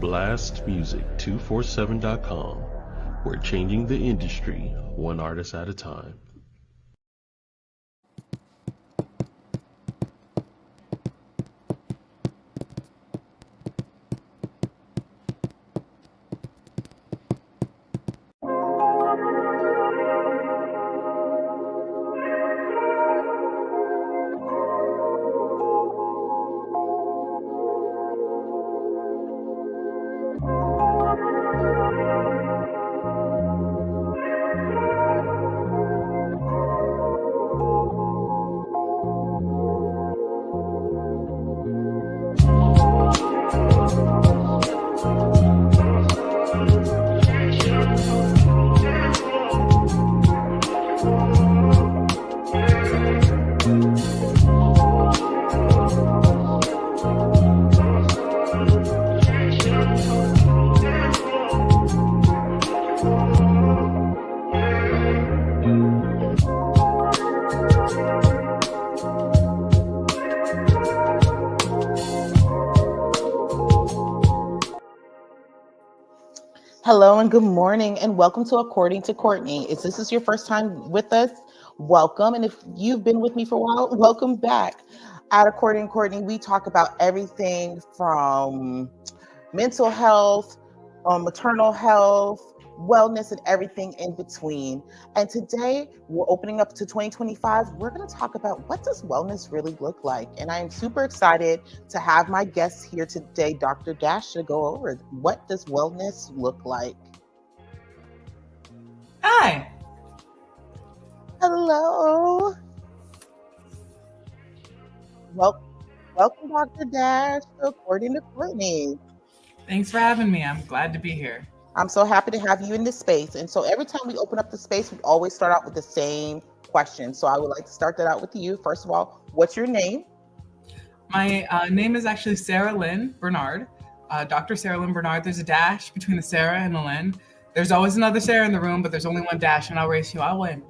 blastmusic247.com. We're changing the industry one artist at a time. Hello and good morning and welcome to According to Courtney. If this is your first time with us, welcome. And if you've been with me for a while, welcome back. At According to Courtney, we talk about everything from mental health, maternal health, wellness, and everything in between. And today we're opening up to 2025. We're going to talk about what does wellness really look like. And I am super excited to have my guests here today, Dr. Dash, to go over what does wellness look like. Hi. Hello. Welcome, Dr. Dash, to According to Courtney. Thanks for having me. I'm glad to be here. I'm so happy to have you in this space. And so every time we open up the space, we always start out with the same question. So I would like to start that out with you. First of all, what's your name? My name is actually Sarah Lynn Bernard, Dr. Sarah Lynn Bernard. There's a dash between the Sarah and the Lynn. There's always another Sarah in the room, but there's only one dash, and I'll race you. I'll win.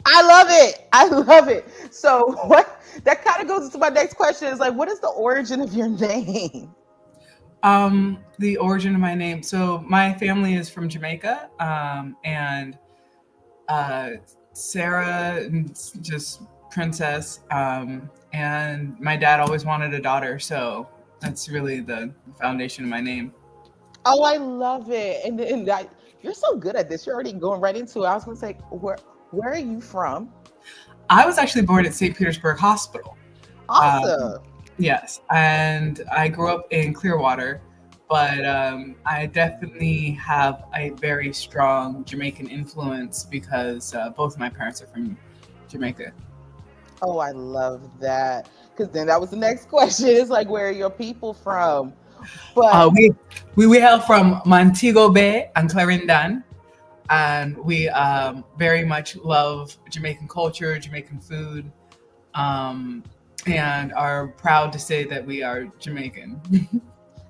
I love it. I love it. So what that kind of goes into my next question is like, what is the origin of your name? The origin of my name. So my family is from Jamaica, and Sarah, just princess, and my dad always wanted a daughter, so that's really the foundation of my name. Oh, I love it. And you're so good at this. You're already going right into it. I was going to say, where are you from? I was actually born at St. Petersburg Hospital. Awesome. Yes, and I grew up in Clearwater, but I definitely have a very strong Jamaican influence because both of my parents are from Jamaica. Oh, I love that. Because then that was the next question. It's like, where are your people from? But we hail from Montego Bay and Clarendon, and we very much love Jamaican culture, Jamaican food. And are proud to say that we are Jamaican.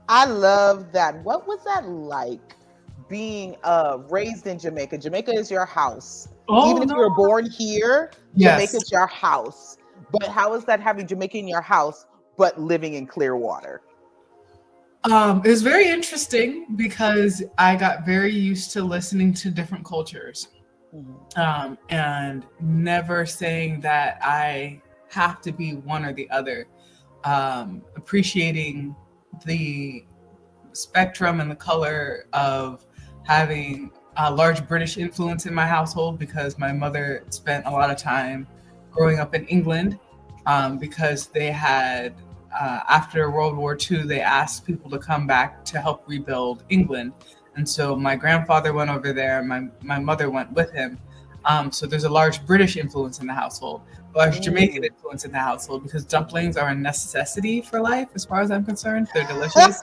I love that. What was that like being raised in Jamaica? Jamaica is your house. Even if you were born here, yes. Jamaica's your house. But how is that having Jamaica in your house, but living in Clearwater? It was very interesting because I got very used to listening to different cultures, and never saying that I have to be one or the other, appreciating the spectrum and the color of having a large British influence in my household because my mother spent a lot of time growing up in England, because they had, after World War II, they asked people to come back to help rebuild England. And so my grandfather went over there, my mother went with him. So there's a large British influence in the household, large Jamaican influence in the household, because dumplings are a necessity for life, as far as I'm concerned. They're delicious.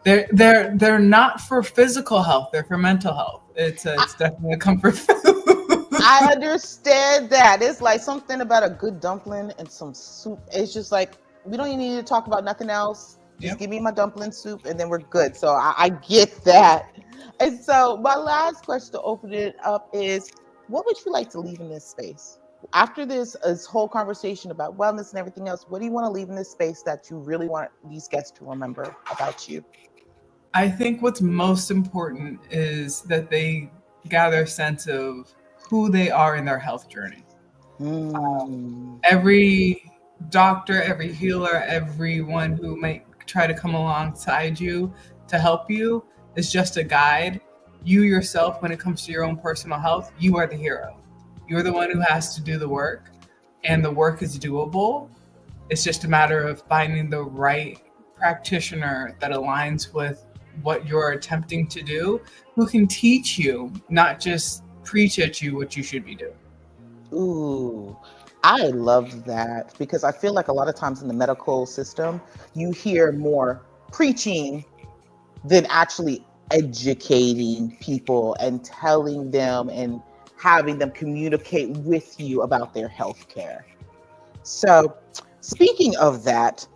They're not for physical health; they're for mental health. It's definitely a comfort food. I understand that. It's like something about a good dumpling and some soup. It's just like we don't even need to talk about nothing else. Just give me my dumpling soup and then we're good. So I get that. And so my last question to open it up is, what would you like to leave in this space? After this whole conversation about wellness and everything else, what do you want to leave in this space that you really want these guests to remember about you? I think what's most important is that they gather a sense of who they are in their health journey. Every doctor, every healer, everyone who might try to come alongside you to help you is just a guide. You yourself, when it comes to your own personal health, you are the hero. You're the one who has to do the work, and the work is doable. It's just a matter of finding the right practitioner that aligns with what you're attempting to do, who can teach you, not just preach at you what you should be doing. Ooh, I love that, because I feel like a lot of times in the medical system, you hear more preaching than actually educating people and telling them and having them communicate with you about their health care. So, speaking of that,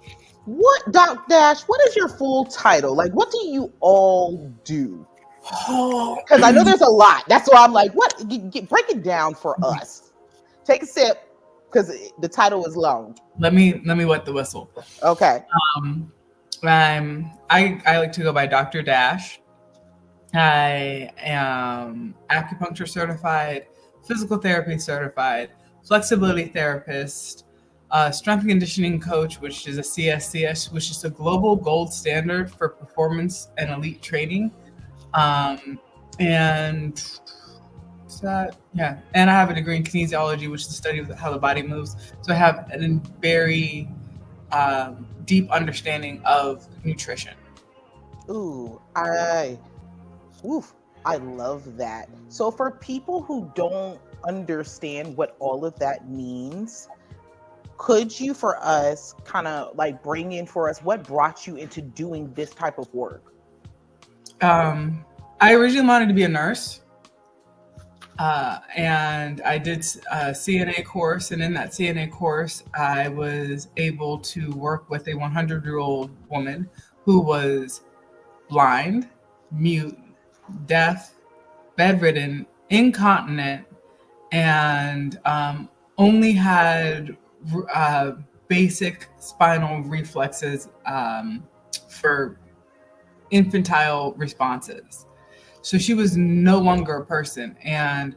Doc Dash, what is your full title? Like, what do you all do? Because I know there's a lot. That's why I'm like, what? Break it down for us. Take a sip, because the title is long. Let me wet the whistle. Okay. I like to go by Dr. Dash. I am acupuncture certified, physical therapy certified, flexibility therapist, strength and conditioning coach, which is a CSCS, which is a global gold standard for performance and elite training. And I have a degree in kinesiology, which is the study of how the body moves. So I have a very deep understanding of nutrition. I love that. So for people who don't understand what all of that means, could you, for us, kind of like bring in for us what brought you into doing this type of work? I originally wanted to be a nurse, and I did a CNA course, and in that CNA course, I was able to work with a 100-year-old woman who was blind, mute, deaf, bedridden, incontinent, and only had basic spinal reflexes for infantile responses. So she was no longer a person. And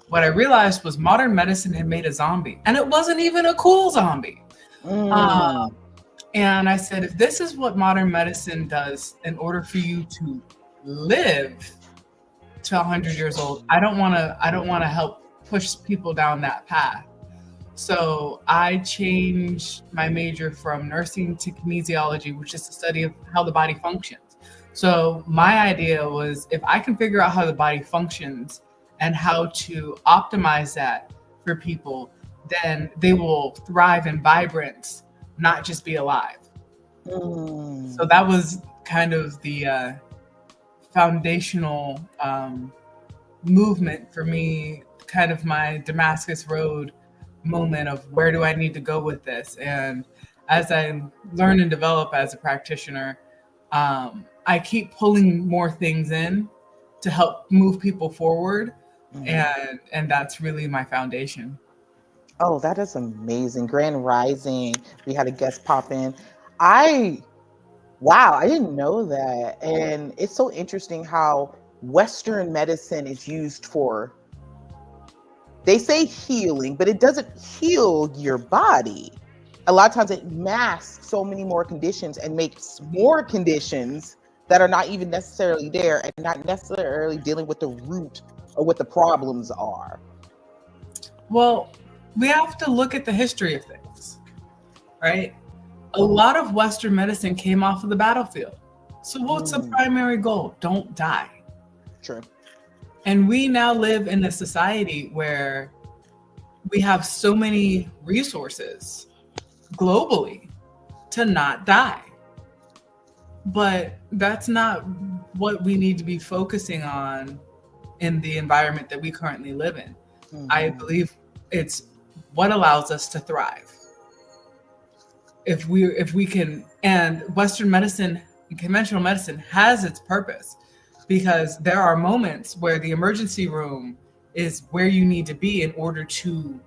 what I realized was modern medicine had made a zombie, and it wasn't even a cool zombie. And I said, if this is what modern medicine does in order for you to live to 100 years old, I don't want to help push people down that path. So I changed my major from nursing to kinesiology, which is the study of how the body functions. So my idea was, if I can figure out how the body functions and how to optimize that for people, then they will thrive in vibrance, not just be alive. So that was kind of the foundational movement for me, kind of my Damascus Road moment of where do I need to go with this. And as I learn and develop as a practitioner, I keep pulling more things in to help move people forward. And that's really my foundation. Oh, that is amazing. Grand Rising. We had a guest pop in. I didn't know that. And it's so interesting how Western medicine is used for, they say healing, but it doesn't heal your body. A lot of times it masks so many more conditions and makes more conditions that are not even necessarily there and not necessarily dealing with the root or what the problems are. Well, we have to look at the history of things, right? A lot of Western medicine came off of the battlefield. So what's the primary goal? Don't die. True. And we now live in a society where we have so many resources globally to not die. But that's not what we need to be focusing on in the environment that we currently live in. I believe it's what allows us to thrive. If we can, and Western medicine, conventional medicine has its purpose, because there are moments where the emergency room is where you need to be in order to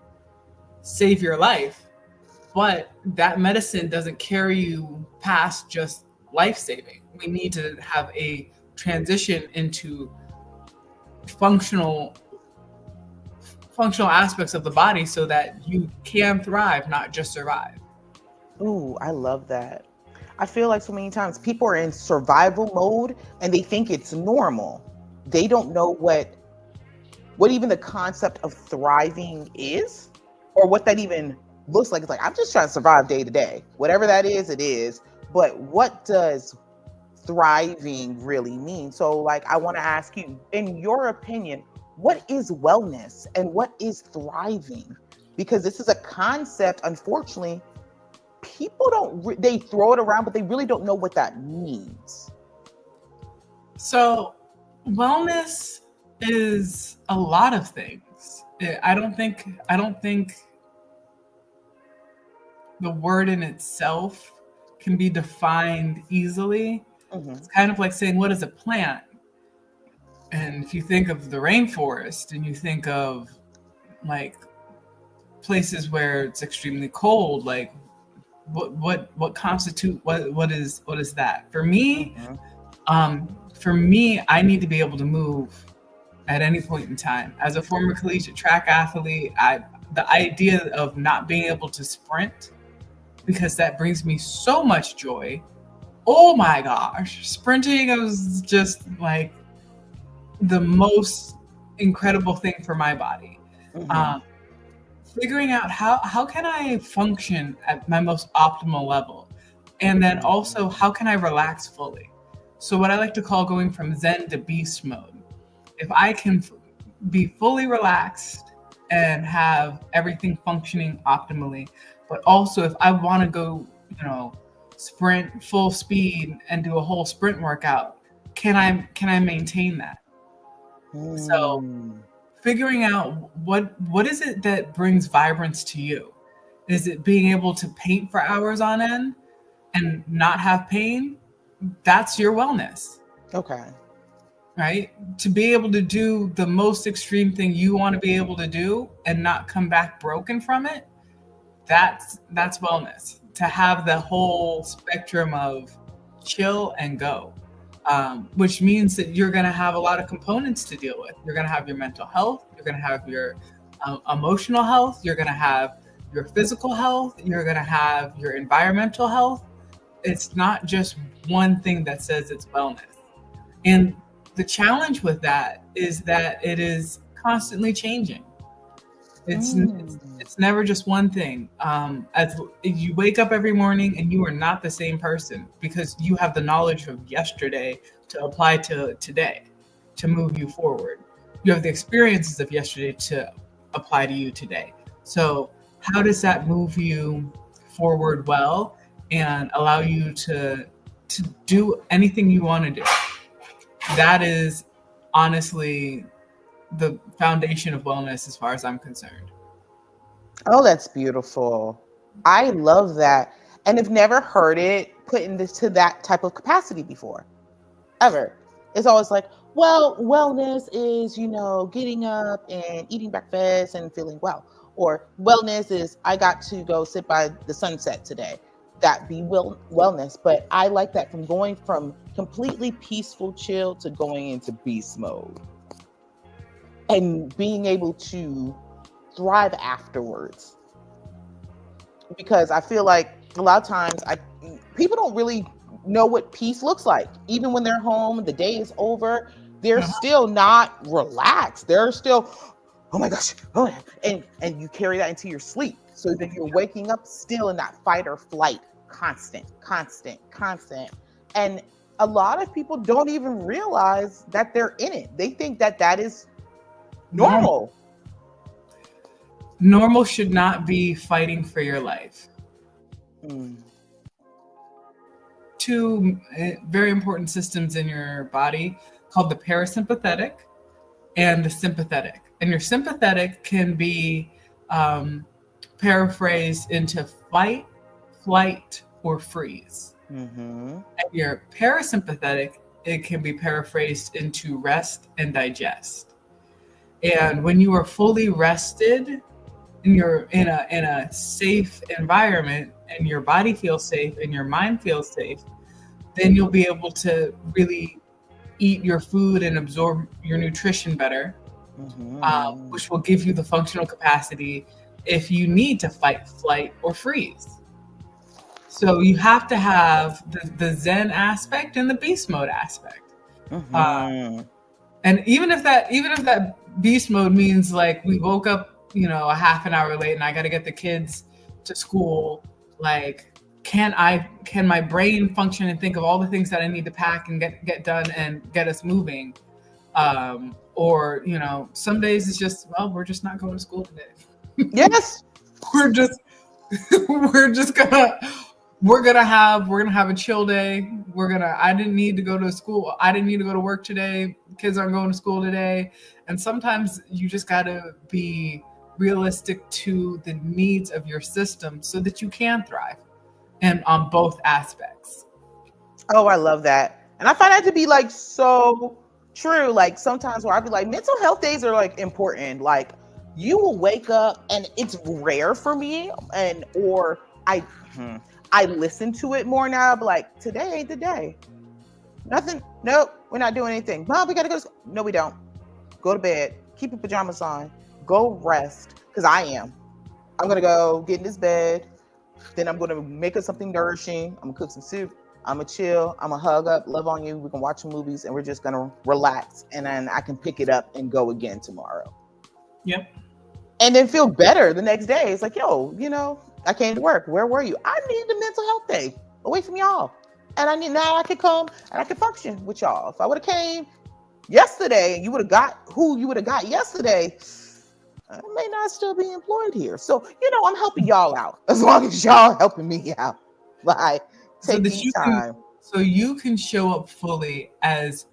save your life, but that medicine doesn't carry you past just life-saving. We need to have a transition into functional aspects of the body so that you can thrive, not just survive. Ooh, I love that. I feel like so many times people are in survival mode and they think it's normal. They don't know what even the concept of thriving is, or what that even looks like. It's like, I'm just trying to survive day to day. Whatever that is, it is. But what does thriving really mean? So like, I want to ask you, in your opinion, what is wellness and what is thriving? Because this is a concept, unfortunately, people don't, they throw it around, but they really don't know what that means. So wellness is a lot of things. I don't think the word in itself can be defined easily. Mm-hmm. It's kind of like saying, what is a plant? And if you think of the rainforest and you think of like places where it's extremely cold, like what constitute what is that? For me, mm-hmm. I need to be able to move at any point in time. As a former collegiate track athlete, the idea of not being able to sprint, because that brings me so much joy. Oh my gosh, sprinting was just like the most incredible thing for my body. Mm-hmm. Figuring out how can I function at my most optimal level, and then also how can I relax fully. So what I like to call going from Zen to beast mode. If I can be fully relaxed and have everything functioning optimally, but also if I want to go, sprint full speed and do a whole sprint workout, can I maintain that? So figuring out what is it that brings vibrance to you? Is it being able to paint for hours on end and not have pain? That's your wellness. Okay. Right? To be able to do the most extreme thing you want to be able to do and not come back broken from it, that's wellness. To have the whole spectrum of chill and go. Which means that you're going to have a lot of components to deal with. You're going to have your mental health. You're going to have your emotional health. You're going to have your physical health. You're going to have your environmental health. It's not just one thing that says it's wellness. And the challenge with that is that it is constantly changing. It's never just one thing. As you wake up every morning and you are not the same person because you have the knowledge of yesterday to apply to today, to move you forward. You have the experiences of yesterday to apply to you today. So how does that move you forward well and allow you to do anything you want to do? That is honestly the foundation of wellness as far as I'm concerned. Oh, that's beautiful. I love that. And have never heard it put into that type of capacity before, ever. It's always like, well, wellness is, getting up and eating breakfast and feeling well. Or wellness is, I got to go sit by the sunset today. That be wellness. But I like that, from going from completely peaceful chill to going into beast mode. And being able to thrive afterwards. Because I feel like a lot of times people don't really know what peace looks like. Even when they're home, the day is over, they're still not relaxed. They're still, oh my gosh, and you carry that into your sleep. So that you're waking up still in that fight or flight, constant. And a lot of people don't even realize that they're in it. They think that is normal. Normal should not be fighting for your life. Two very important systems in your body called the parasympathetic and the sympathetic. And your sympathetic can be paraphrased into fight, flight, or freeze. And your parasympathetic, it can be paraphrased into rest and digest. And when you are fully rested, and you're in a safe environment, and your body feels safe and your mind feels safe, then you'll be able to really eat your food and absorb your nutrition better, which will give you the functional capacity if you need to fight, flight, or freeze. So you have to have the Zen aspect and the beast mode aspect. And even if that beast mode means like we woke up, a half an hour late and I got to get the kids to school, like, can my brain function and think of all the things that I need to pack and get done and get us moving? Or, some days it's just, well, we're just not going to school today. Yes. we're gonna have a chill day. I didn't need to go to school. I didn't need to go to work today. Kids aren't going to school today. And sometimes you just gotta be realistic to the needs of your system so that you can thrive and on both aspects. Oh, I love that. And I find that to be like so true. Like sometimes where I'd be like, mental health days are like important. Like you will wake up and it's rare for me or I listen to it more now, but like today ain't the day. Nothing. Nope. We're not doing anything. Mom, we got to go to school. No, we don't. Go to bed. Keep your pajamas on. Go rest. Because I'm going to go get in this bed. Then I'm going to make us something nourishing. I'm going to cook some soup. I'm going to chill. I'm going to hug up, love on you. We can watch some movies and we're just going to relax. And then I can pick it up and go again tomorrow. Yep. And then feel better the next day. It's like, yo, I came to work. Where were you? I needed a mental health day away from y'all. And now I could come and I could function with y'all. If I would have came yesterday and you would have got who you would have got yesterday, I may not still be employed here. So, I'm helping y'all out as long as y'all helping me out by taking time. So you can show up fully as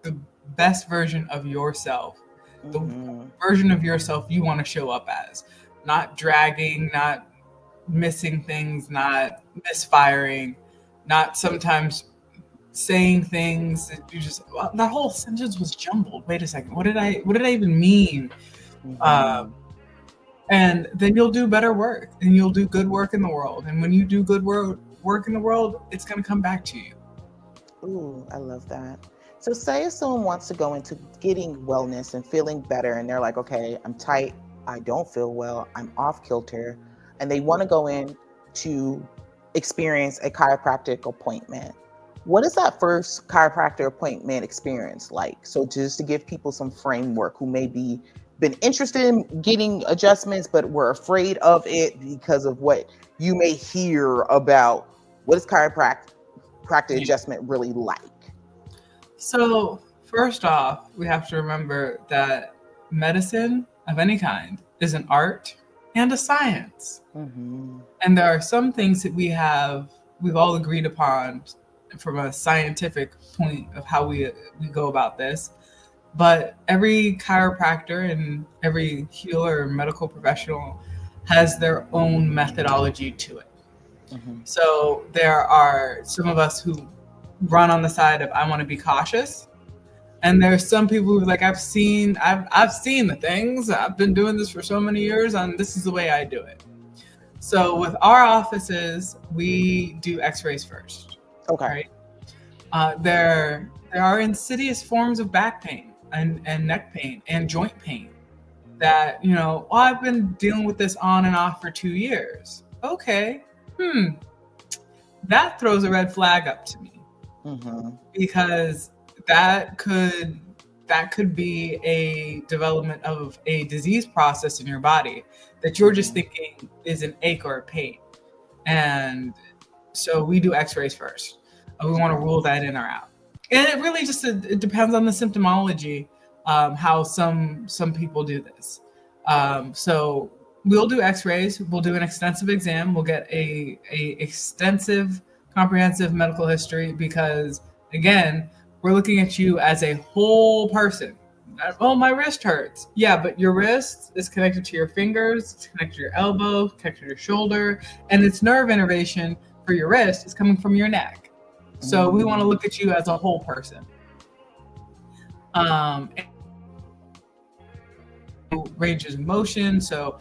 the best version of yourself, the version of yourself you want to show up as, not dragging, not missing things, not misfiring, not sometimes saying things that you just, that whole sentence was jumbled. Wait a second. What did I even mean? And then you'll do better work and you'll do good work in the world. And when you do good work in the world, it's going to come back to you. Ooh, I love that. So say if someone wants to go into getting wellness and feeling better and they're like, okay, I'm tight. I don't feel well. I'm off kilter. And they want to go in to experience a chiropractic appointment. What is that first chiropractor appointment experience like? So just to give people some framework who may be been interested in getting adjustments, but were afraid of it because of what you may hear about what is chiropractic adjustment really like? So first off, we have to remember that medicine of any kind is an art and a science. And there are some things that we've all agreed upon from a scientific point of how we go about this. But every chiropractor and every healer or medical professional has their own methodology to it. So there are some of us who run on the side of I want to be cautious. And there's some people who are like, I've seen the things. I've been doing this for so many years and this is the way I do it. So with our offices, we do x-rays first. Okay. Right? There are insidious forms of back pain and neck pain and joint pain that, I've been dealing with this on and off for 2 years. Okay. That throws a red flag up to me. Because that could be a development of a disease process in your body that you're just thinking is an ache or a pain. And so we do x-rays first. We want to rule that in or out. And it really just it depends on the symptomology, how some people do this. So we'll do x-rays, we'll do an extensive exam, we'll get a extensive comprehensive medical history because, again, we're looking at you as a whole person. Oh, my wrist hurts. Yeah, but your wrist is connected to your fingers, it's connected to your elbow, connected to your shoulder, and its nerve innervation for your wrist is coming from your neck. So we want to look at you as a whole person. Ranges of motion, so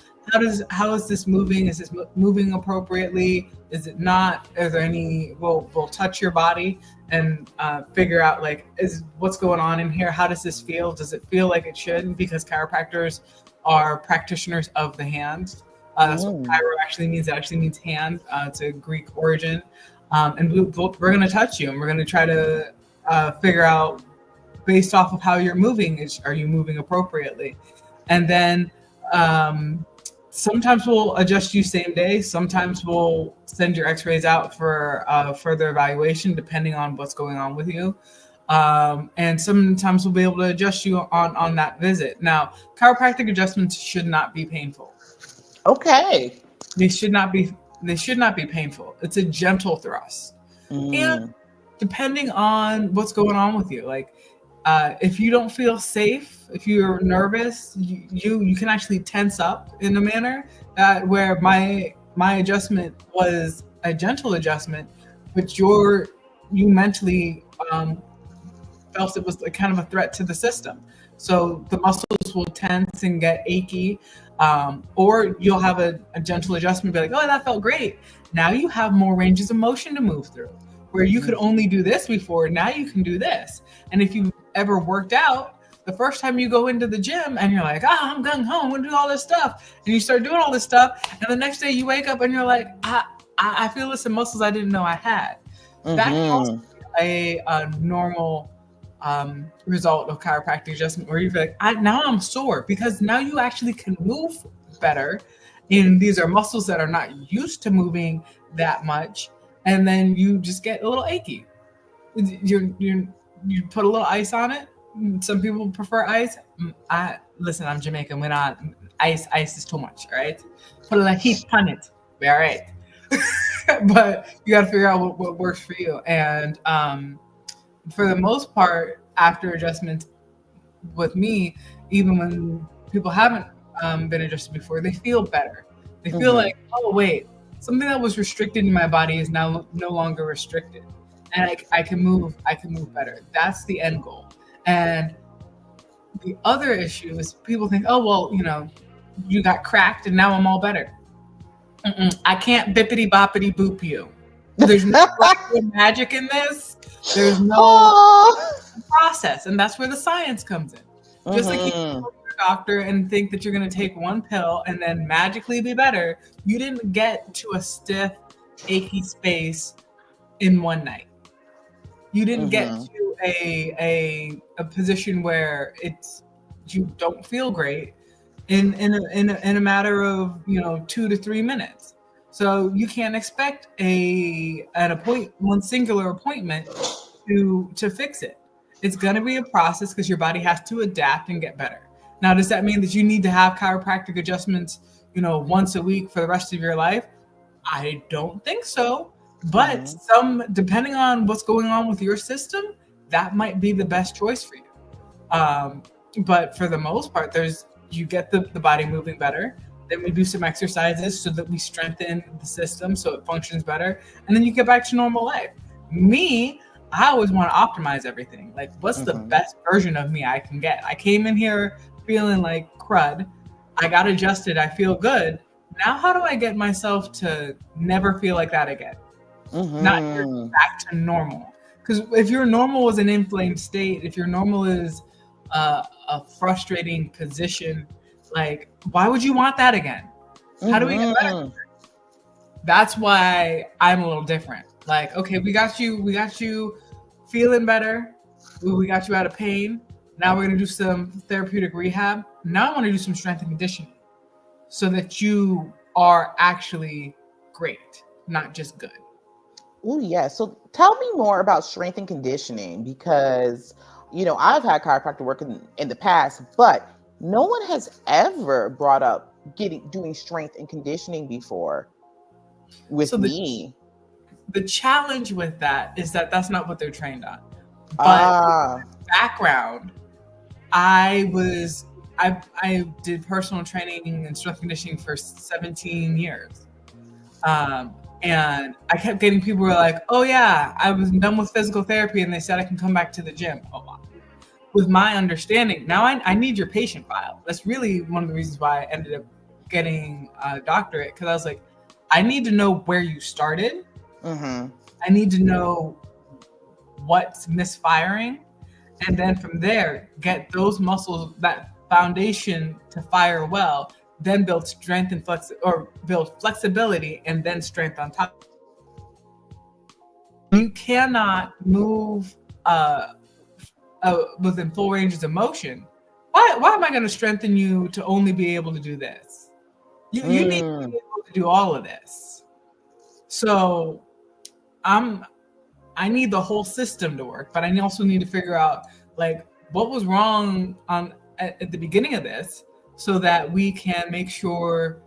how is this moving? Is this moving appropriately? Is it not? Are there any? We'll touch your body and figure out like is what's going on in here. How does this feel? Does it feel like it should? Because chiropractors are practitioners of the hand. That's what chiro actually means. It actually means hand. It's a Greek origin. And we're going to touch you, and we're going to try to figure out based off of how you're moving, are you moving appropriately? And then sometimes we'll adjust you same day. Sometimes we'll send your x-rays out for further evaluation, depending on what's going on with you. And sometimes we'll be able to adjust you on that visit. Now, chiropractic adjustments should not be painful. Okay. They should not be painful. It's a gentle thrust. And depending on what's going on with you, like if you don't feel safe, if you're nervous, you can actually tense up in a manner where my adjustment was a gentle adjustment, but you mentally felt it was kind of a threat to the system. So the muscles will tense and get achy, or you'll have a gentle adjustment, be like, oh, that felt great. Now you have more ranges of motion to move through. Where you could only do this before, now you can do this. And if you've ever worked out, the first time you go into the gym and you're like, I'm gung ho, I'm gonna do all this stuff. And you start doing all this stuff, and the next day you wake up and you're like, I feel this in muscles I didn't know I had. That can also be a normal result of chiropractic adjustment, where you feel like, now I'm sore, because now you actually can move better. And these are muscles that are not used to moving that much. And then you just get a little achy. You put a little ice on it. Some people prefer ice. Listen, I'm Jamaican. We're not ice. Ice is too much. All right. Put a little heat on it. Be all right. But you got to figure out what works for you. And for the most part, after adjustments with me, even when people haven't been adjusted before, they feel better. They feel like, oh wait, something that was restricted in my body is now no longer restricted, and I can move better. That's the end goal. And the other issue is people think, oh well, you got cracked and now I'm all better. I can't bippity boppity boop you. There's no magic in this. There's no process, and that's where the science comes in. Just like you go to your doctor and think that you're going to take one pill and then magically be better, you didn't get to a stiff, achy space in one night. You didn't get to a position where you don't feel great in a matter of 2 to 3 minutes. So you can't expect one singular appointment to fix it. It's going to be a process because your body has to adapt and get better. Now, does that mean that you need to have chiropractic adjustments, once a week for the rest of your life? I don't think so. But depending on what's going on with your system, that might be the best choice for you. But for the most part, you get the body moving better. Then we do some exercises so that we strengthen the system so it functions better. And then you get back to normal life. Me, I always want to optimize everything. Like, what's the best version of me I can get? I came in here feeling like crud. I got adjusted. I feel good. Now, how do I get myself to never feel like that again? Not get back to normal. Because if your normal is an inflamed state, if your normal is a frustrating position, like, why would you want that again? How do we get better? That's why I'm a little different. Like, okay, we got you feeling better. We got you out of pain. Now we're going to do some therapeutic rehab. Now I want to do some strength and conditioning so that you are actually great, not just good. Oh, yeah. So tell me more about strength and conditioning, because, I've had chiropractic work in the past, but no one has ever brought up doing strength and conditioning before with me. The challenge with that is that that's not what they're trained on. But background, I did personal training and strength conditioning for 17 years. And I kept getting people who were like, oh yeah, I was done with physical therapy and they said I can come back to the gym. With my understanding, now I need your patient file. That's really one of the reasons why I ended up getting a doctorate, because I was like, I need to know where you started. Mm-hmm. I need to know what's misfiring, and then from there get those muscles, that foundation to fire well, then build strength and build flexibility and then strength on top. You cannot move within full ranges of motion. Why am I going to strengthen you to only be able to do this? You need to be able to do all of this. So I need the whole system to work, but I also need to figure out like what was wrong at the beginning of this, so that we can make sure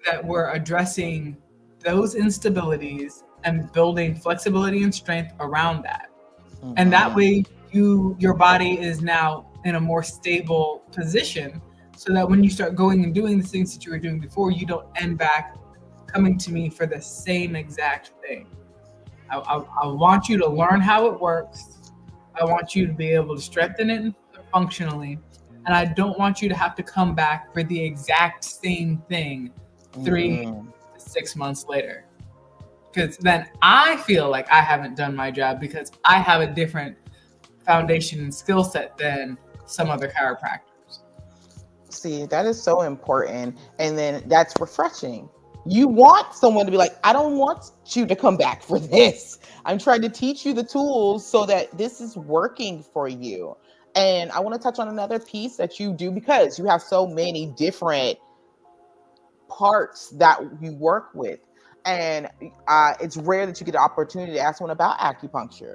that we're addressing those instabilities and building flexibility and strength around that. Mm-hmm. And that way your body is now in a more stable position, so that when you start going and doing the things that you were doing before, you don't end back coming to me for the same exact thing. I want you to learn how it works. I want you to be able to strengthen it functionally. And I don't want you to have to come back for the exact same thing 3 to 6 months later. Because then I feel like I haven't done my job, because I have a different foundation and skill set than some other chiropractors. See, that is so important. And then that's refreshing. You want someone to be like, I don't want you to come back for this. I'm trying to teach you the tools so that this is working for you. And I want to touch on another piece that you do, because you have so many different parts that you work with. And it's rare that you get the opportunity to ask someone about acupuncture.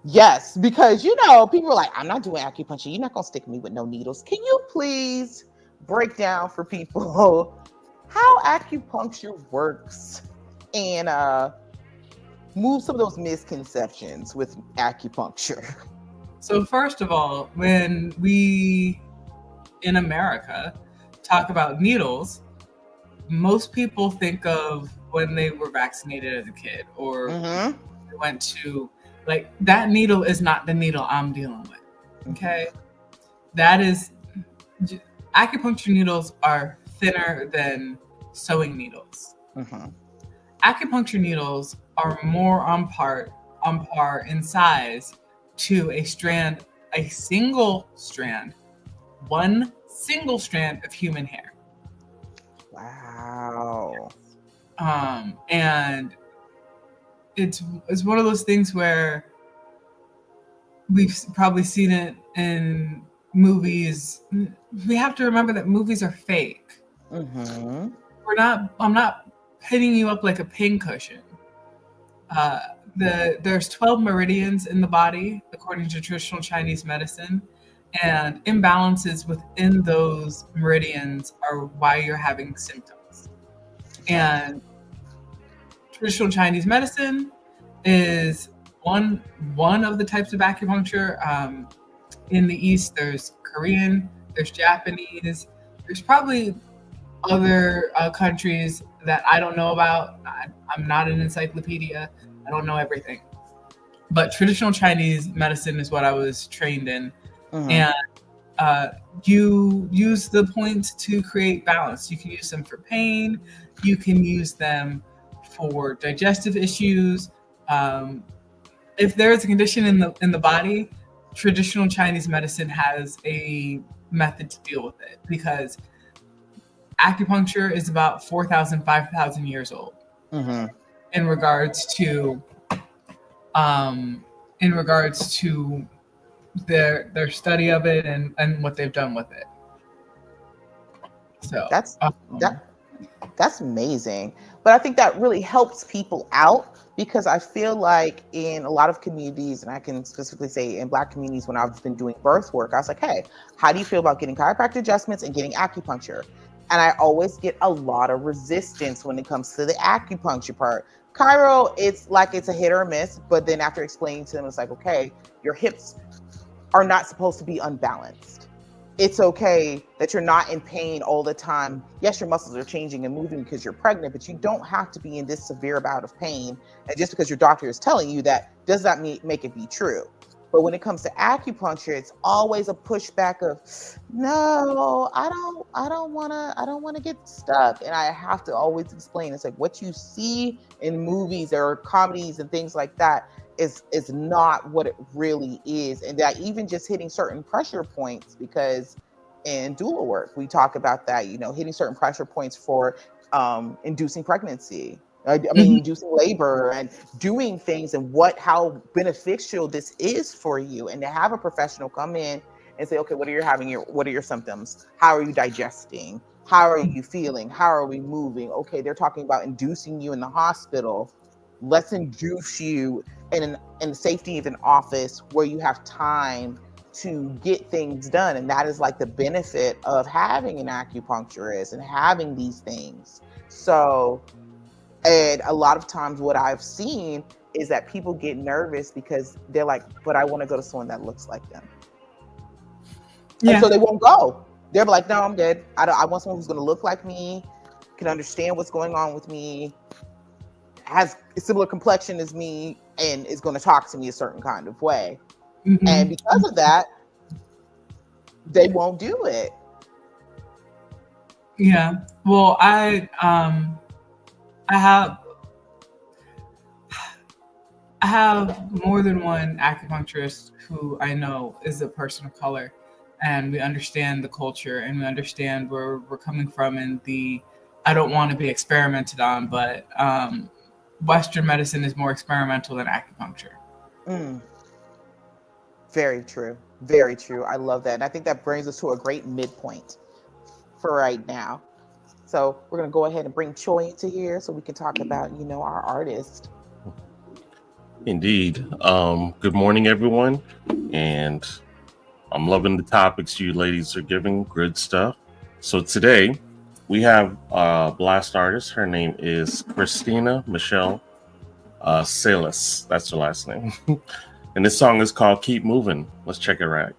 Yes, because, people are like, I'm not doing acupuncture. You're not going to stick me with no needles. Can you please break down for people how acupuncture works and move some of those misconceptions with acupuncture? So first of all, when we in America talk about needles, most people think of when they were vaccinated as a kid, or went to, like, that needle is not the needle I'm dealing with. Okay. That is, acupuncture needles are thinner than sewing needles. Acupuncture needles are more on par in size to one single strand of human hair. Wow. And it's one of those things where we've probably seen it in movies. We have to remember that movies are fake. I'm not hitting you up like a pincushion. There's 12 meridians in the body, according to traditional Chinese medicine, and imbalances within those meridians are why you're having symptoms. And traditional Chinese medicine is one of the types of acupuncture. In the East, there's Korean, there's Japanese, there's probably other countries that I don't know about. I'm not an encyclopedia. I don't know everything. But traditional Chinese medicine is what I was trained in. And you use the points to create balance. You can use them for pain. You can use them for digestive issues. If there is a condition in the body, traditional Chinese medicine has a method to deal with it, because acupuncture is about 4,000, 5,000 years old in regards to their study of it and what they've done with it. So that's amazing. But I think that really helps people out, because I feel like in a lot of communities, and I can specifically say in Black communities, when I've been doing birth work, I was like, hey, how do you feel about getting chiropractic adjustments and getting acupuncture? And I always get a lot of resistance when it comes to the acupuncture part. Chiro, it's a hit or miss, but then after explaining to them, it's like, okay, your hips are not supposed to be unbalanced. It's okay that you're not in pain all the time. Yes, your muscles are changing and moving because you're pregnant, but you don't have to be in this severe bout of pain. And just because your doctor is telling you that does not make it be true. But when it comes to acupuncture, it's always a pushback of, no, I don't want to get stuck. And I have to always explain, it's like what you see in movies or comedies and things like that is not what it really is. And that even just hitting certain pressure points, because in doula work, we talk about that, you know, hitting certain pressure points for inducing pregnancy. Inducing labor and doing things, and how beneficial this is for you. And to have a professional come in and say, okay, what are your symptoms? How are you digesting? How are you feeling? How are we moving? Okay, they're talking about inducing you in the hospital. Let's induce you in the safety of an office where you have time to get things done. And that is like the benefit of having an acupuncturist and having these things. So, and a lot of times what I've seen is that people get nervous because they're like, but I want to go to someone that looks like them. Yeah. And so they won't go. They're like, no, I'm good. I want someone who's going to look like me, can understand what's going on with me, has a similar complexion as me, and is going to talk to me a certain kind of way. Mm-hmm. And because of that, they won't do it. Yeah. Well, I have more than one acupuncturist who I know is a person of color, and we understand the culture and we understand where we're coming from, and I don't want to be experimented on, but Western medicine is more experimental than acupuncture. Very true. Very true. I love that. And I think that brings us to a great midpoint for right now. So we're going to go ahead and bring Choi into here so we can talk about, you know, our artist. Indeed. Good morning, everyone. And I'm loving the topics you ladies are giving. Good stuff. So today we have a blast artist. Her name is Christina Michelle Salas. That's her last name. And this song is called Keep Moving. Let's check it out.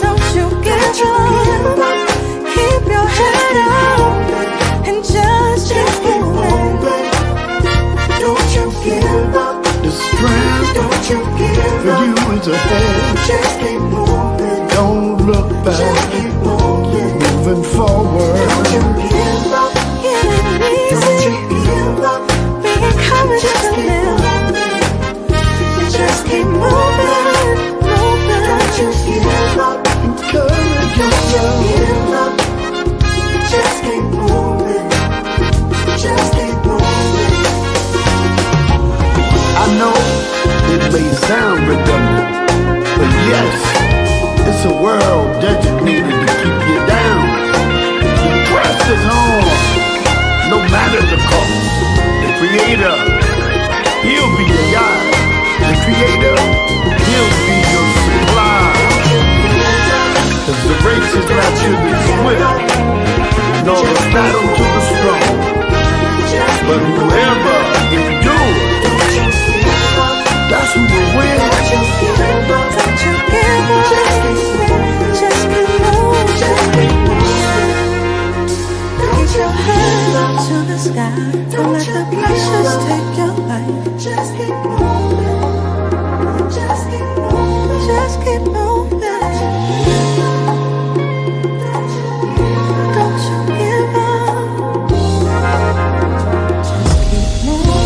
Don't may sound redundant, but yes, it's a world designated to keep you down. The quest is on, no matter the cost. The Creator, He'll be your guide. The Creator, He'll be your supply. 'Cause the race is not to the swift, nor the battle to the strong, but whoever endures, that's who will win. Get your hands up to the sky. Don't let the pressures take your life. Just keep moving. Just keep moving. Just keep moving. Don't you give up. Just keep moving.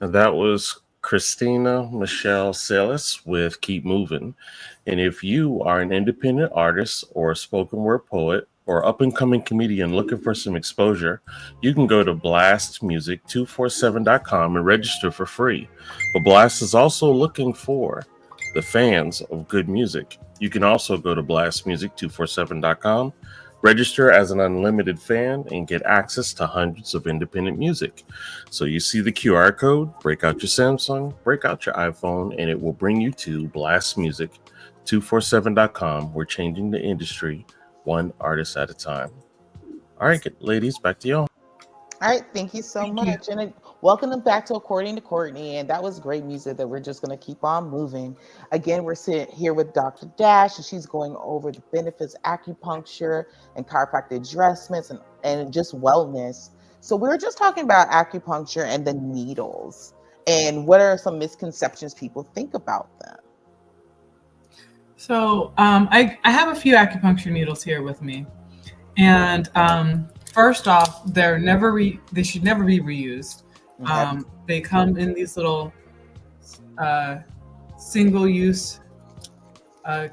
And that was Christina Michelle Salas with Keep Moving. And if you are an independent artist or a spoken word poet or up-and-coming comedian looking for some exposure, you can go to blastmusic247.com and register for free. But Blast is also looking for the fans of good music. You can also go to blastmusic247.com, register as an unlimited fan, and get access to hundreds of independent music. So you see the QR code, break out your Samsung, break out your iPhone, and it will bring you to blastmusic247.com. We're changing the industry one artist at a time. All right, ladies, back to y'all. All right, thank you so much. And welcome them back to According to Courtney. And that was great music that we're just going to keep on moving. Again, we're sitting here with Dr. Dash, and she's going over the benefits, acupuncture, and chiropractic adjustments, and just wellness. So we were just talking about acupuncture and the needles, and what are some misconceptions people think about them? So I have a few acupuncture needles here with me, and first off, they should never be reused. Okay. They come in these little single-use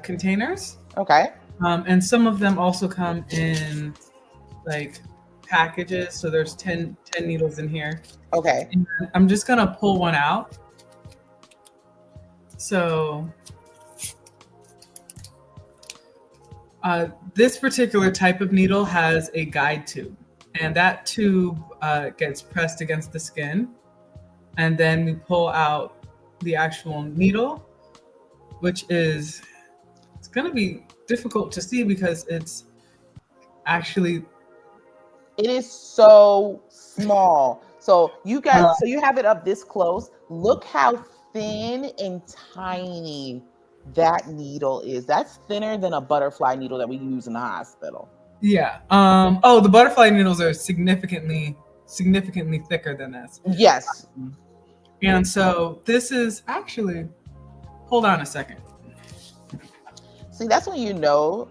containers. Okay. And some of them also come in like packages. So there's 10 needles in here. Okay. And I'm just gonna pull one out. So this particular type of needle has a guide tube, and that tube gets pressed against the skin, and then we pull out the actual needle, which it's going to be difficult to see because it is so small. So you guys, so you have it up this close. Look how thin and tiny that needle is. That's thinner than a butterfly needle that we use in the hospital. Yeah. The butterfly needles are significantly thicker than this. Yes. And so this is actually, hold on a second. See, that's when you know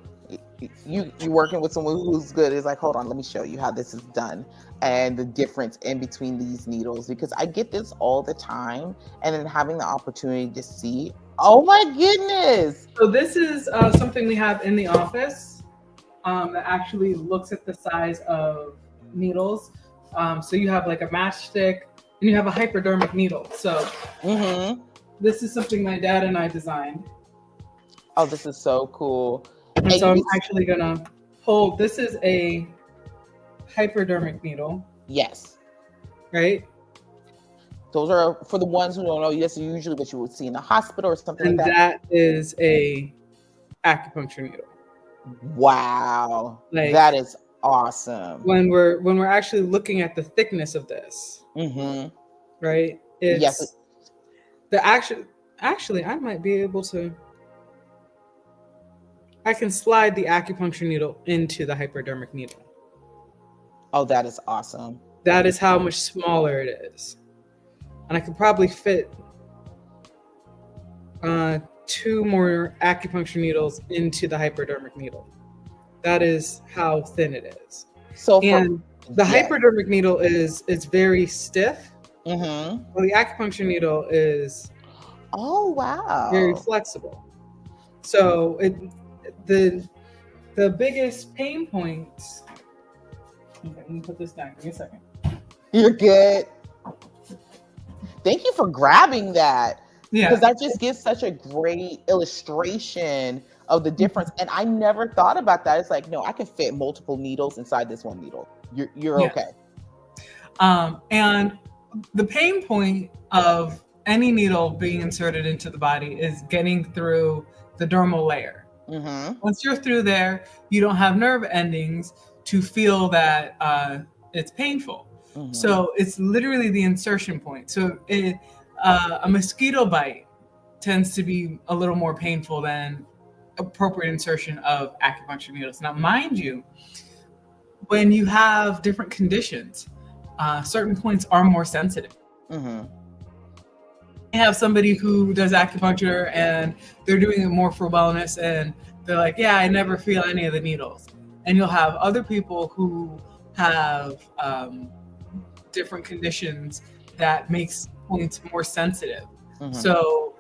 you're working with someone who's good. It's like, hold on, let me show you how this is done and the difference in between these needles, because I get this all the time, and then having the opportunity to see, oh my goodness. So this is something we have in the office that actually looks at the size of needles. So you have like a matchstick and you have a hypodermic needle. So this is something my dad and I designed. Oh, this is so cool. And so I'm actually gonna pull, this is a hypodermic needle. Yes. Right? Those are, for the ones who don't know, that's usually what you would see in the hospital or something and like that. That is a acupuncture needle. Wow. Like, that is awesome. When we're actually looking at the thickness of this, right? It's yes. The actually I might be able to, I can slide the acupuncture needle into the hypodermic needle. Oh, that is awesome. That is how much smaller it is. And I could probably fit 2 more acupuncture needles into the hypodermic needle. That is how thin it is. So the hypodermic needle is very stiff. Well, the acupuncture needle is wow, very flexible. So the biggest pain points. Okay, let me put this down. Give me a second. You're good. Thank you for grabbing that. Yeah. Because that just gives such a great illustration of the difference. And I never thought about that. It's like, no, I can fit multiple needles inside this one needle. You're okay. And the pain point of any needle being inserted into the body is getting through the dermal layer. Mm-hmm. Once you're through there, you don't have nerve endings to feel that it's painful. Mm-hmm. So it's literally the insertion point. So a mosquito bite tends to be a little more painful than appropriate insertion of acupuncture needles. Now, mind you, when you have different conditions, certain points are more sensitive. Mm-hmm. You have somebody who does acupuncture and they're doing it more for wellness, and they're like, yeah, I never feel any of the needles. And you'll have other people who have different conditions that makes points more sensitive. Mm-hmm. So,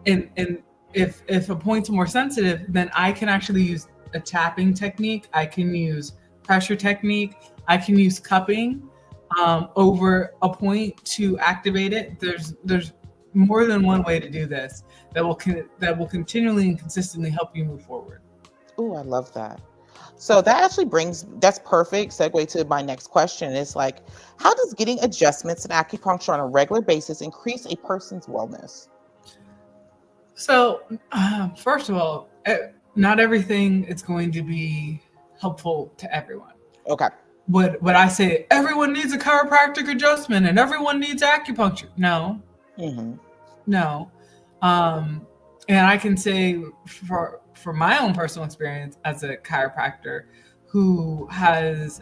and if a point's more sensitive, then I can actually use a tapping technique. I can use pressure technique. I can use cupping over a point to activate it. There's more than one way to do this that will continually and consistently help you move forward. Oh, I love that. So that actually that's perfect segue to my next question. It's like, how does getting adjustments in acupuncture on a regular basis increase a person's wellness? So, first of all, not everything is going to be helpful to everyone. Okay. What I say, everyone needs a chiropractic adjustment and everyone needs acupuncture. No. Mm-hmm. No. And I can say for my own personal experience as a chiropractor who has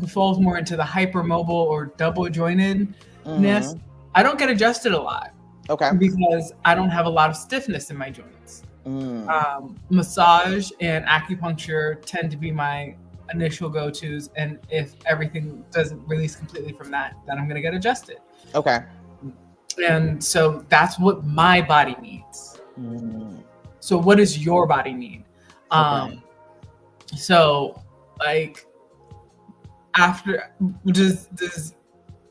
who falls more into the hypermobile or double jointedness, Mm-hmm. I don't get adjusted a lot. Okay. Because I don't have a lot of stiffness in my joints. Mm. Massage and acupuncture tend to be my initial go-tos, and if everything doesn't release completely from that, then I'm going to get adjusted. Okay. And so that's what my body needs. Mm. So what does your body need? Okay. So like after does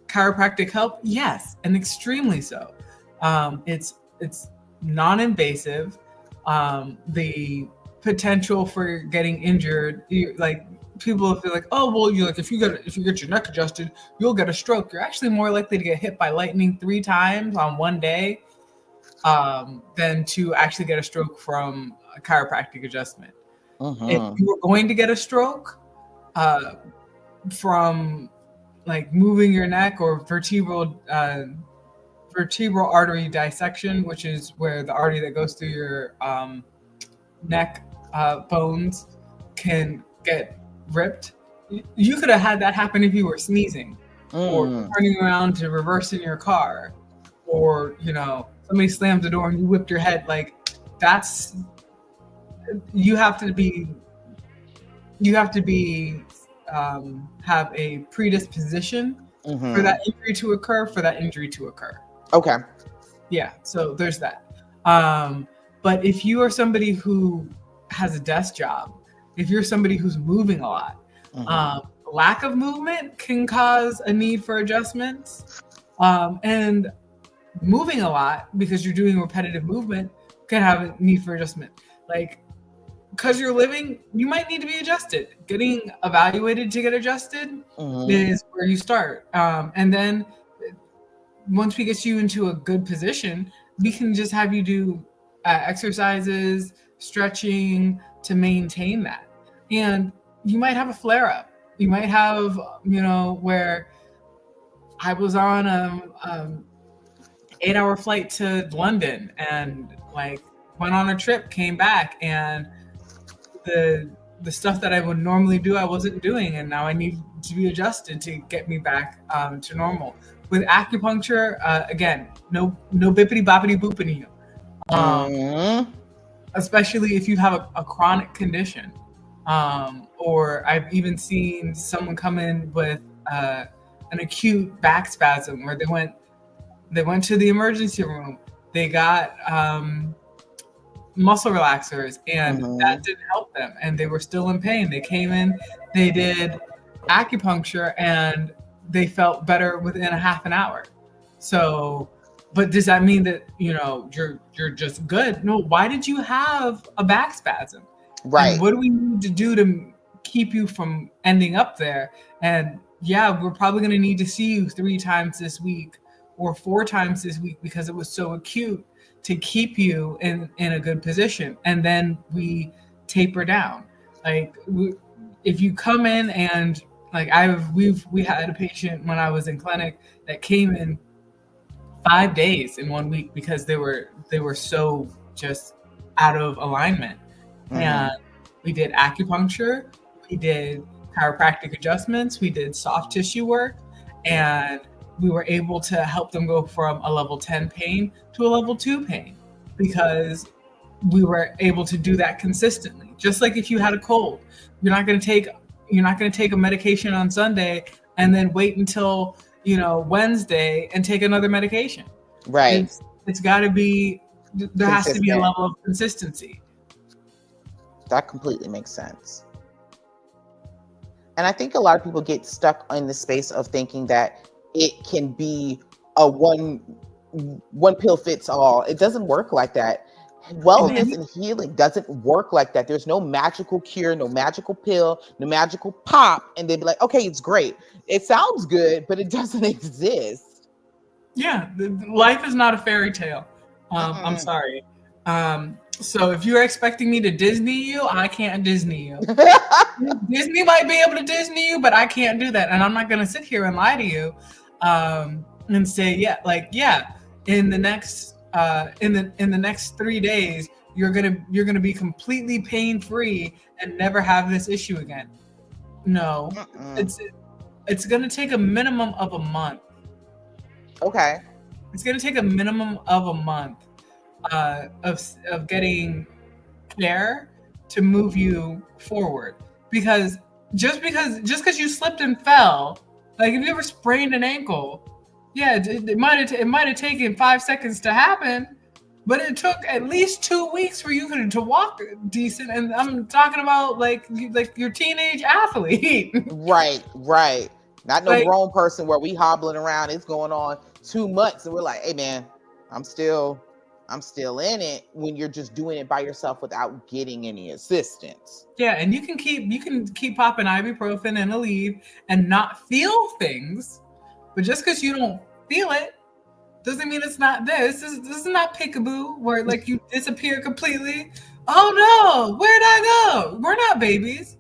chiropractic help? Yes, and extremely so. It's non-invasive. The potential for getting injured, like people feel like, oh well, you like if you get your neck adjusted, you'll get a stroke. You're actually more likely to get hit by lightning 3 times on one day than to actually get a stroke from a chiropractic adjustment. Mm-hmm. If you were going to get a stroke from like moving your neck or vertebral artery dissection, which is where the artery that goes through your neck bones can get ripped. You could have had that happen if you were sneezing or turning around to reverse in your car, or somebody slammed the door and you whipped your head. Like you have to have a predisposition for that injury to occur. Okay. Yeah, so there's that. But if you are somebody who has a desk job, if you're somebody who's moving a lot, lack of movement can cause a need for adjustments. And moving a lot because you're doing repetitive movement can have a need for adjustment. Like, because you're living, you might need to be adjusted. Getting evaluated to get adjusted is where you start. And then once we get you into a good position, we can just have you do exercises, stretching to maintain that. And you might have a flare up. You might have, where I was on a 8-hour flight to London and like went on a trip, came back, and the stuff that I would normally do, I wasn't doing. And now I need to be adjusted to get me back to normal. With acupuncture, again, no bippity boppity boopity. Especially if you have a chronic condition. Or I've even seen someone come in with an acute back spasm where they went to the emergency room. They got muscle relaxers, and that didn't help them, and they were still in pain. They came in, they did acupuncture, and they felt better within a half an hour. So, but does that mean that you're just good? No. Why did you have a back spasm? Right. And what do we need to do to keep you from ending up there? And yeah, we're probably going to need to see you 3 times this week or 4 times this week because it was so acute, to keep you in a good position. And then we taper down. Like if you come in and like we had a patient when I was in clinic that came in 5 days in 1 week because they were so just out of alignment. And we did acupuncture, we did chiropractic adjustments, we did soft tissue work, and we were able to help them go from a level 10 pain to a level 2 pain because we were able to do that consistently. Just like if you had a cold, you're not going to take a medication on Sunday and then wait until Wednesday and take another medication. Right. It's got to be, there has to be a level of consistency. That completely makes sense. And I think a lot of people get stuck in the space of thinking that it can be a one pill fits all. It doesn't work like that. Wellness and healing doesn't work like that. There's no magical cure, no magical pill, no magical pop, and they'd be like, okay, it's great. It sounds good, but it doesn't exist. Yeah, life is not a fairy tale. I'm sorry. So if you're expecting me to Disney you, I can't Disney you. Disney might be able to Disney you, but I can't do that. And I'm not going to sit here and lie to you and say, in the next in the next 3 days, you're gonna be completely pain-free and never have this issue again. No, it's gonna take a minimum of a month. Okay. It's gonna take a minimum of a month of getting care to move you forward. Because just because you slipped and fell, like if you ever sprained an ankle, yeah, it might have taken 5 seconds to happen, but it took at least 2 weeks for you to walk decent. And I'm talking about like your teenage athlete. Right. Not no grown person where we hobbling around. It's going on 2 months, and we're like, hey man, I'm still in it, when you're just doing it by yourself without getting any assistance. Yeah, and you can keep popping ibuprofen and Aleve and not feel things, but just because you don't feel it doesn't mean it's not there. This is not peekaboo where like you disappear completely. Oh no, where'd I go? We're not babies.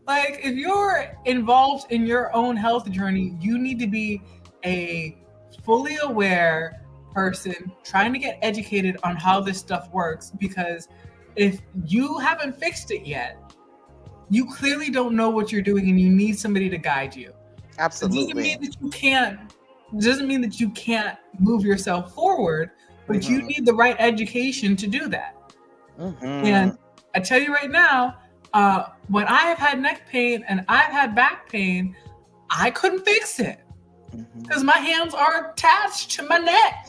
Like if you're involved in your own health journey, you need to be a fully aware person trying to get educated on how this stuff works, because if you haven't fixed it yet, you clearly don't know what you're doing and you need somebody to guide you. Absolutely. It doesn't mean that you can't move yourself forward, but you need the right education to do that. And I tell you right now, when I have had neck pain and I've had back pain, I couldn't fix it because my hands are attached to my neck.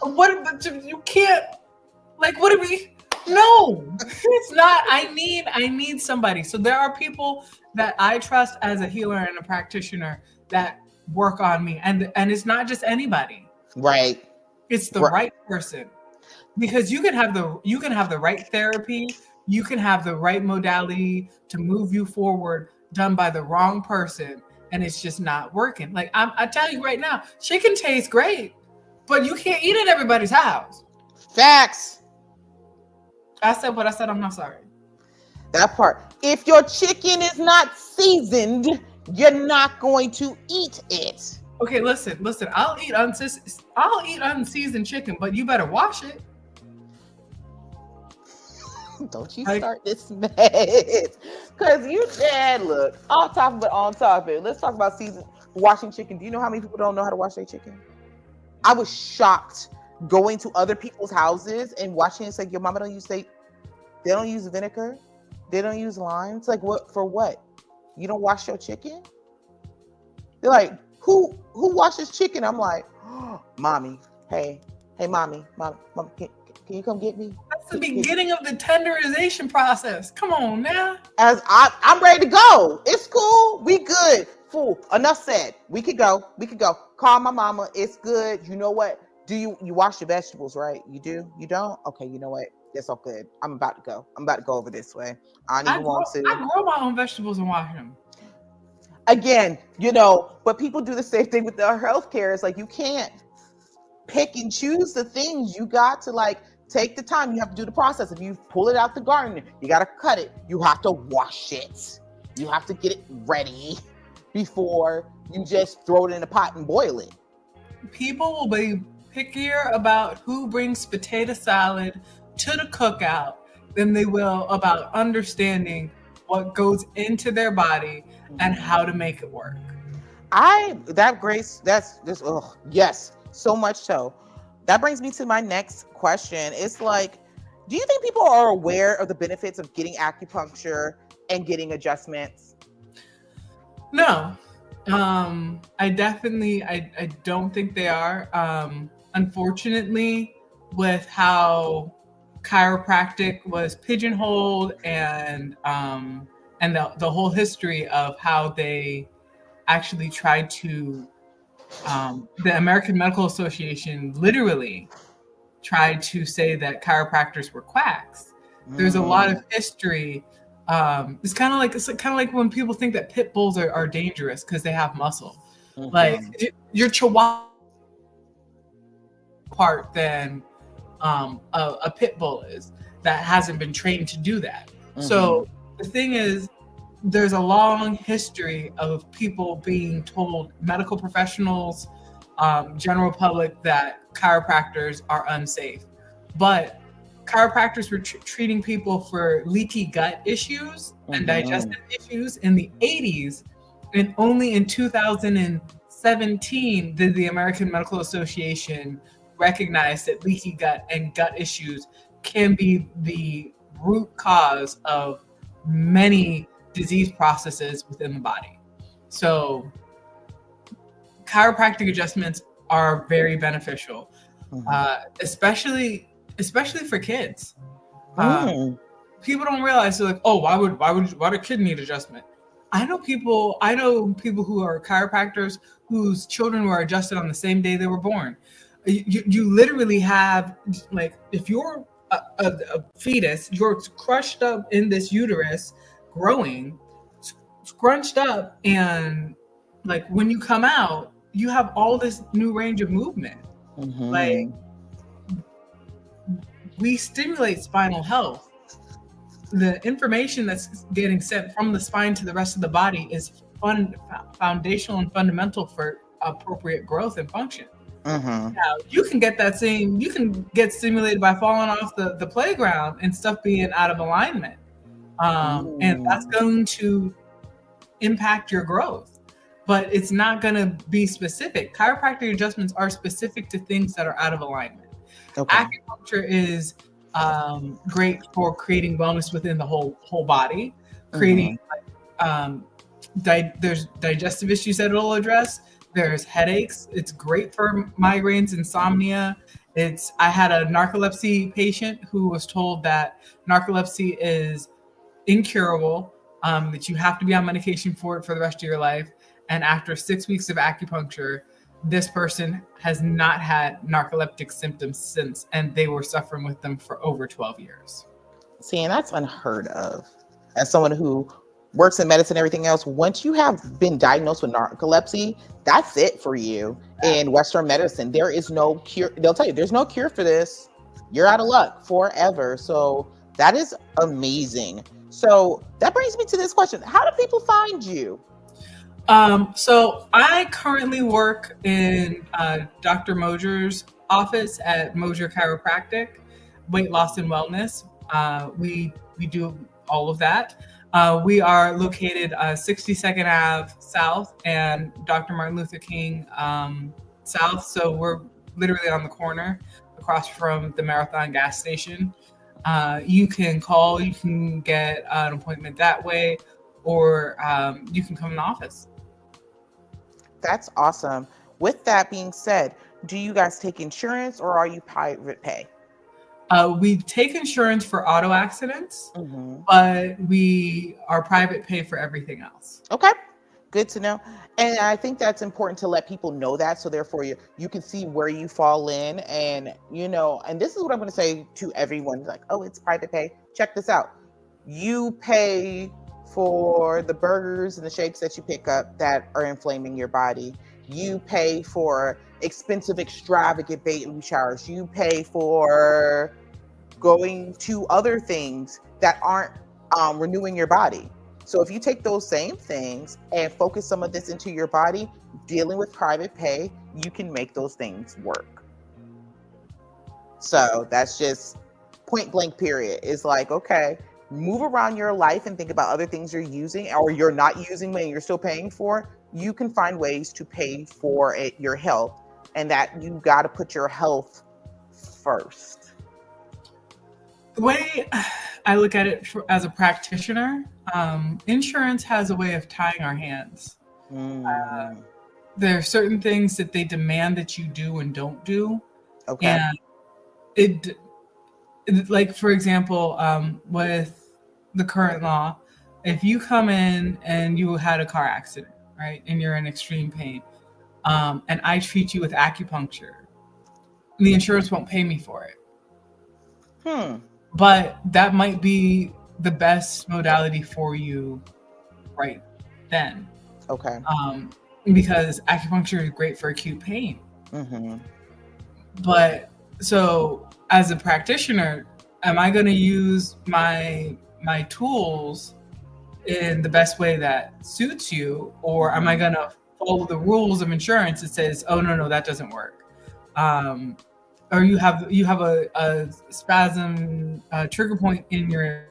What you can't, like, what do we? No, it's not. I need somebody. So there are people that I trust as a healer and a practitioner that work on me, and it's not just anybody. Right. It's the right person, because you can have the right therapy, you can have the right modality to move you forward done by the wrong person, and it's just not working. Like I tell you right now, chicken tastes great, but you can't eat at everybody's house. Facts. I said what I said. I'm not sorry. That part. If your chicken is not seasoned, you're not going to eat it. Okay, listen. I'll eat unseasoned chicken, but you better wash it. Don't you start this mess. Because you said, look, off topic, but on topic. Let's talk about washing chicken. Do you know how many people don't know how to wash their chicken? I was shocked going to other people's houses and watching. It's like, your mama they don't use vinegar. They don't use lime. It's like, what for what? You don't wash your chicken? They're like, who washes chicken? I'm like, oh, mommy. Hey, mommy, can you come get me? That's It's the beginning of the tenderization process. Come on now. As I'm ready to go. It's cool. We good. Fool. Enough said. We could go. We could go. Call my mama. It's good. You know what? Do you wash your vegetables, right? You do? You don't? Okay, you know what? It's all good. I'm about to go. I'm about to go over this way. I don't even want to. I grow my own vegetables and wash them. Again, but people do the same thing with their healthcare. It's like you can't pick and choose the things. You got to like take the time. You have to do the process. If you pull it out the garden, you got to cut it. You have to wash it. You have to get it ready before you just throw it in a pot and boil it. People will be pickier about who brings potato salad to the cookout than they will about understanding what goes into their body and how to make it work. Yes, so much so. That brings me to my next question. It's like, do you think people are aware of the benefits of getting acupuncture and getting adjustments? No. I don't think they are. Unfortunately, with how chiropractic was pigeonholed and the whole history of how they actually tried to, the American Medical Association literally tried to say that chiropractors were quacks. There's a lot of history. It's kind of like when people think that pit bulls are dangerous because they have muscle. Mm-hmm. Like your chihuahua part than a pit bull is that hasn't been trained to do that. Mm-hmm. So the thing is, there's a long history of people being told, medical professionals, general public, that chiropractors are unsafe. But chiropractors were treating people for leaky gut issues and digestive issues in the 80s. And only in 2017 did the American Medical Association recognize that leaky gut and gut issues can be the root cause of many disease processes within the body. So chiropractic adjustments are very beneficial, especially for kids. People don't realize, they're like, oh, why would a kid need adjustment? I know people who are chiropractors whose children were adjusted on the same day they were born. You literally have, like, if you're a fetus, you're crushed up in this uterus, growing, scrunched up, and like when you come out, you have all this new range of movement. Like, we stimulate spinal health. The information that's getting sent from the spine to the rest of the body is foundational and fundamental for appropriate growth and function. Now, you can get stimulated by falling off the playground and stuff being out of alignment. And that's going to impact your growth, but it's not going to be specific. Chiropractic adjustments are specific to things that are out of alignment. Acupuncture is great for creating wellness within the whole body, creating there's digestive issues that it'll address. There's headaches. It's great for migraines, insomnia. I had a narcolepsy patient who was told that narcolepsy is incurable, that you have to be on medication for it for the rest of your life. And after 6 weeks of acupuncture, this person has not had narcoleptic symptoms since, and they were suffering with them for over 12 years. See, and that's unheard of. As someone who works in medicine and everything else, once you have been diagnosed with narcolepsy, that's it for you. In Western medicine, there is no cure. They'll tell you there's no cure for this. You're out of luck forever. So that is amazing. So that brings me to this question. How do people find you? So I currently work in Dr. Mosier's office at Mosier Chiropractic, Weight Loss and Wellness. We do all of that. We are located 62nd Ave South and Dr. Martin Luther King South. So we're literally on the corner across from the Marathon gas station. You can call, you can get an appointment that way, or you can come in the office. That's awesome. With that being said, do you guys take insurance or are you private pay? We take insurance for auto accidents, Mm-hmm. but we are private pay for everything else. Okay. Good to know. And I think that's important to let people know that. So therefore you can see where you fall in. And and this is what I'm going to say to everyone, like, oh, it's private pay. Check this out. You pay for the burgers and the shakes that you pick up that are inflaming your body. You pay for expensive, extravagant baby showers. You pay for going to other things that aren't renewing your body. So if you take those same things and focus some of this into your body, dealing with private pay, you can make those things work. So that's just point blank period. It's like, okay, move around your life and think about other things you're using or you're not using when you're still paying for. You can find ways to pay for your health, and that you got to put your health first. The way I look at it as a practitioner, insurance has a way of tying our hands. There are certain things that they demand that you do and don't do. Okay. And like, for example, with the current law, if you come in and you had a car accident, right, and you're in extreme pain, and I treat you with acupuncture, the insurance won't pay me for it. But that might be the best modality for you right then. Okay. Because acupuncture is great for acute pain. Mm-hmm. But so as a practitioner, am I going to use my tools in the best way that suits you? Or am I going to follow the rules of insurance that says, oh, no, that doesn't work? Or you have a spasm trigger point in your.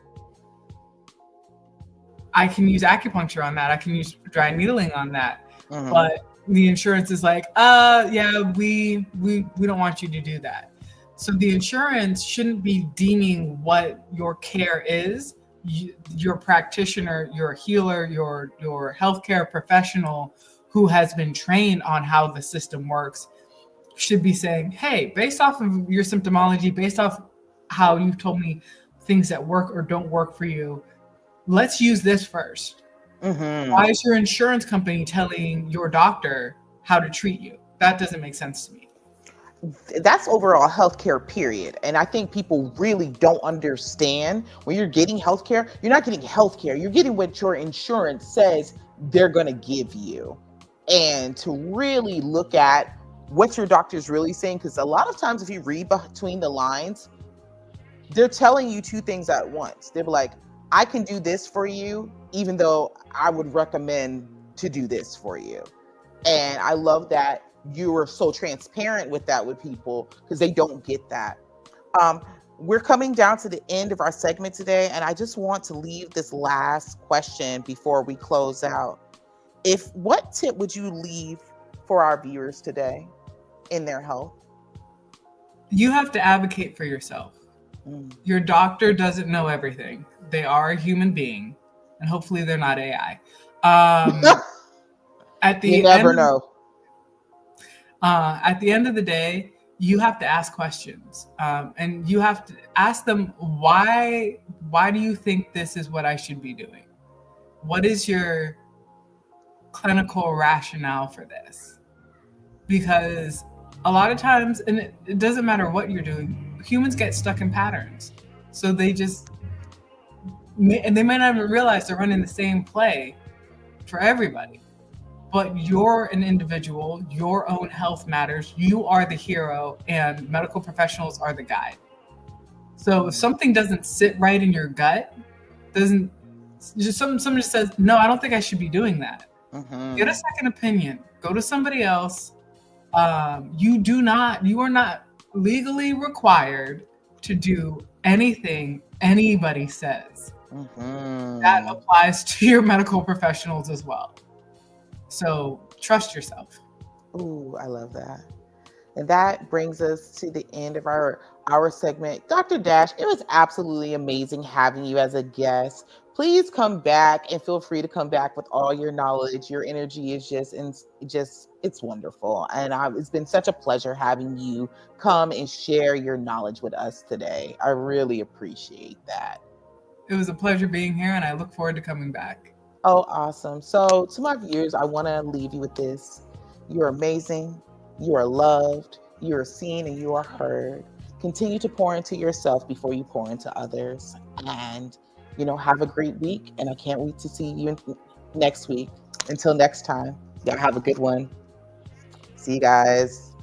I can use acupuncture on that. I can use dry needling on that. Mm-hmm. But the insurance is like, yeah, we don't want you to do that. So the insurance shouldn't be deeming what your care is. Your practitioner, your healer, your healthcare professional who has been trained on how the system works should be saying, hey, based off of your symptomology, based off how you've told me things that work or don't work for you, let's use this first. Mm-hmm. Why is your insurance company telling your doctor how to treat you? That doesn't make sense to me. That's overall healthcare, period. And I think people really don't understand when you're getting healthcare, you're not getting healthcare. You're getting what your insurance says they're going to give you. And to really look at what your doctor's really saying, because a lot of times if you read between the lines, they're telling you two things at once. They're like, I can do this for you, even though I would recommend to do this for you. And I love that you are so transparent with that with people, because they don't get that. We're coming down to the end of our segment today, and I just want to leave this last question before we close out. What tip would you leave for our viewers today in their health? You have to advocate for yourself. Your doctor doesn't know everything. They are a human being, and hopefully they're not AI. You never know. At the end of the day, you have to ask questions, and you have to ask them, why do you think this is what I should be doing? What is your clinical rationale for this? Because a lot of times, and it doesn't matter what you're doing, humans get stuck in patterns. So they might not even realize they're running the same play for everybody. But you're an individual, your own health matters, you are the hero, and medical professionals are the guide. So if something doesn't sit right in your gut, someone just says, no, I don't think I should be doing that. Mm-hmm. Get a second opinion, go to somebody else. You are not legally required to do anything anybody says. Mm-hmm. That applies to your medical professionals as well. So trust yourself. Ooh, I love that. And that brings us to the end of our our segment. Dr. Dash, it was absolutely amazing having you as a guest. Please come back and feel free to come back with all your knowledge. Your energy is it's wonderful. And it's been such a pleasure having you come and share your knowledge with us today. I really appreciate that. It was a pleasure being here, and I look forward to coming back. Oh, awesome. So, to my viewers, I want to leave you with this. You're amazing. You are loved. You are seen and you are heard. Continue to pour into yourself before you pour into others. And, have a great week. And I can't wait to see you next week. Until next time, y'all have a good one. See you guys.